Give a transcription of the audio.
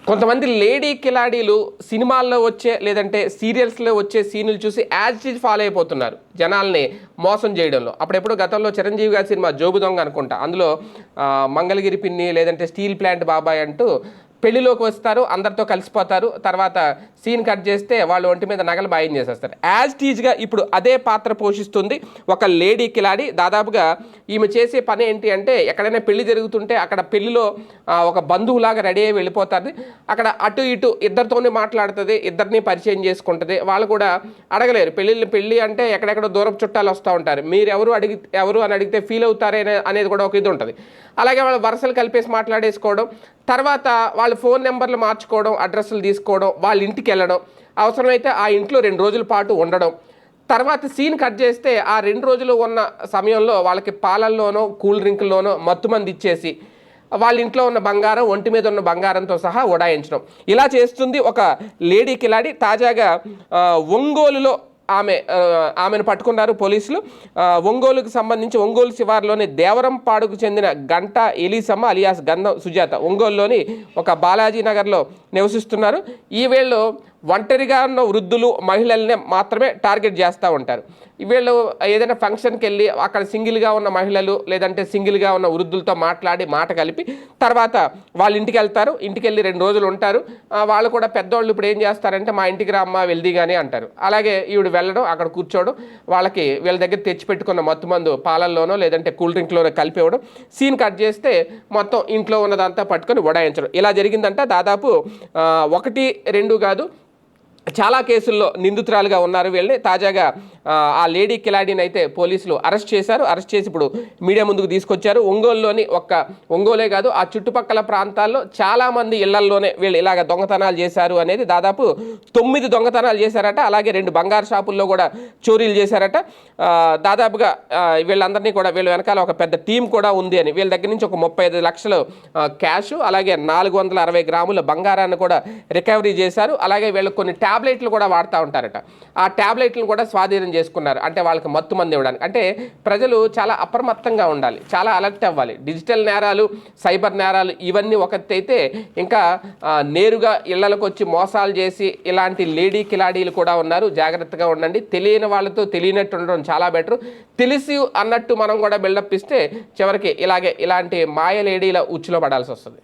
కొంతమంది లేడీ కిలాడీలు సినిమాల్లో వచ్చే లేదంటే సీరియల్స్లో వచ్చే సీన్లు చూసి యాజ్ ఇట్ ఈజ్ ఫాలో అయిపోతున్నారు జనాల్ని మోసం చేయడంలో. అప్పుడెప్పుడు గతంలో చిరంజీవి గారి సినిమా జోగు దొంగ అనుకుంటా, అందులో మంగళగిరి పిన్ని లేదంటే స్టీల్ ప్లాంట్ బాబాయ్ అంటూ పెళ్లిలోకి వస్తారు, అందరితో కలిసిపోతారు, తర్వాత సీన్ కట్ చేస్తే వాళ్ళు ఒంటి మీద నగలు బాయం చేసేస్తారు. యాజ్ టీజ్గా ఇప్పుడు అదే పాత్ర పోషిస్తుంది ఒక లేడీ కిలాడి. దాదాపుగా ఈమె చేసే పని ఏంటి అంటే, ఎక్కడైనా పెళ్లి జరుగుతుంటే అక్కడ పెళ్లిలో ఒక బంధువులాగా రెడీ అయ్యి వెళ్ళిపోతుంది. అక్కడ అటు ఇటు ఇద్దరితోనే మాట్లాడుతుంది, ఇద్దరిని పరిచయం చేసుకుంటుంది. వాళ్ళు కూడా అడగలేరు, పెళ్ళి అంటే ఎక్కడెక్కడో దూరపు చుట్టాలు వస్తూ ఉంటారు, మీరు ఎవరు అని అడిగితే ఫీల్ అవుతారే అనేది కూడా ఒక ఇది ఉంటుంది. అలాగే వాళ్ళు వరుసలు కలిపేసి మాట్లాడేసుకోవడం, తర్వాత వాళ్ళ ఫోన్ నెంబర్లు మార్చుకోవడం, అడ్రస్లు తీసుకోవడం, వాళ్ళ ఇంటికి వెళ్ళడం, అవసరమైతే ఆ ఇంట్లో 2 రోజుల పాటు ఉండడం, తర్వాత సీన్ కట్ చేస్తే ఆ 2 రోజులు ఉన్న సమయంలో వాళ్ళకి పాలల్లోనో కూల్ డ్రింకుల్లోనో మత్తుమంది ఇచ్చేసి వాళ్ళ ఇంట్లో ఉన్న బంగారం, ఒంటి మీద ఉన్న బంగారంతో సహా ఉడాయించడం, ఇలా చేస్తుంది ఒక లేడీ కిలాడి. తాజాగా ఒంగోలులో ఆమెను పట్టుకున్నారు పోలీసులు. ఒంగోలుకు సంబంధించి ఒంగోలు శివార్లోని దేవరంపాడుకు చెందిన గంట ఎలీసమ్మ అలియాస్ గంధం సుజాత ఒంగోలులోని ఒక బాలాజీ నగర్లో నివసిస్తున్నారు. ఈ వీళ్ళు ఒంటరిగా ఉన్న వృద్ధులు, మహిళల్ని మాత్రమే టార్గెట్ చేస్తూ ఉంటారు. వీళ్ళు ఏదైనా ఫంక్షన్కి వెళ్ళి అక్కడ సింగిల్గా ఉన్న మహిళలు లేదంటే సింగిల్గా ఉన్న వృద్ధులతో మాట్లాడి మాట కలిపి తర్వాత వాళ్ళ ఇంటికి వెళ్తారు. ఇంటికి వెళ్ళి 2 రోజులు ఉంటారు. వాళ్ళు కూడా పెద్దవాళ్ళు ఇప్పుడు ఏం చేస్తారంటే, మా ఇంటికి రామ్మ వెళ్ది కానీ అంటారు. అలాగే ఈవిడ వెళ్ళడం, అక్కడ కూర్చోవడం, వాళ్ళకి వీళ్ళ దగ్గర తెచ్చిపెట్టుకున్న మత్తుమందు పాలల్లోనో లేదంటే కూల్ డ్రింక్లోనో కలిపి ఇవ్వడం, సీన్ కట్ చేస్తే మొత్తం ఇంట్లో ఉన్నదంతా పట్టుకొని ఉడాయించడం, ఇలా జరిగిందంట. దాదాపు 1, 2 కాదు, చాలా కేసుల్లో నిందితురాలుగా ఉన్నారు వీళ్ళని. తాజాగా ఆ లేడీ కిలాడీని అయితే పోలీసులు అరెస్ట్ చేశారు. అరెస్ట్ చేసి ఇప్పుడు మీడియా ముందుకు తీసుకొచ్చారు. ఒంగోలులోని ఒంగోలే కాదు, ఆ చుట్టుపక్కల ప్రాంతాల్లో చాలామంది ఇళ్లల్లోనే వీళ్ళు ఇలాగ దొంగతనాలు చేశారు అనేది. దాదాపు 9 దొంగతనాలు చేశారట. అలాగే 2 బంగారు షాపుల్లో కూడా చోరీలు చేశారట. దాదాపుగా వీళ్ళందరినీ కూడా వీళ్ళ వెనకాల ఒక పెద్ద టీం కూడా ఉంది అని, వీళ్ళ దగ్గర నుంచి ఒక 35 లక్షలు క్యాష్, అలాగే 460 గ్రాముల బంగారాన్ని కూడా రికవరీ చేశారు. అలాగే వీళ్ళు కొన్ని ట్యాబ్లెట్లు కూడా వాడుతూ ఉంటారట. ఆ ట్యాబ్లెట్లను కూడా స్వాధీనం చేసుకున్నారు, అంటే వాళ్ళకి మత్తు మంది ఇవ్వడానికి. అంటే ప్రజలు చాలా అప్రమత్తంగా ఉండాలి, చాలా అలర్ట్ అవ్వాలి. డిజిటల్ నేరాలు, సైబర్ నేరాలు ఇవన్నీ ఒకటైతే, ఇంకా నేరుగా ఇళ్లకు వచ్చి మోసాలు చేసి ఇలాంటి లేడీ కిలాడీలు కూడా ఉన్నారు. జాగ్రత్తగా ఉండండి. తెలియని వాళ్ళతో తెలియనట్టు ఉండడం చాలా బెటర్. తెలిసి అన్నట్టు మనం కూడా బిల్డప్ ఇస్తే చివరికి ఇలాంటి మాయ లేడీల ఉచ్చులో పడాల్సి వస్తుంది.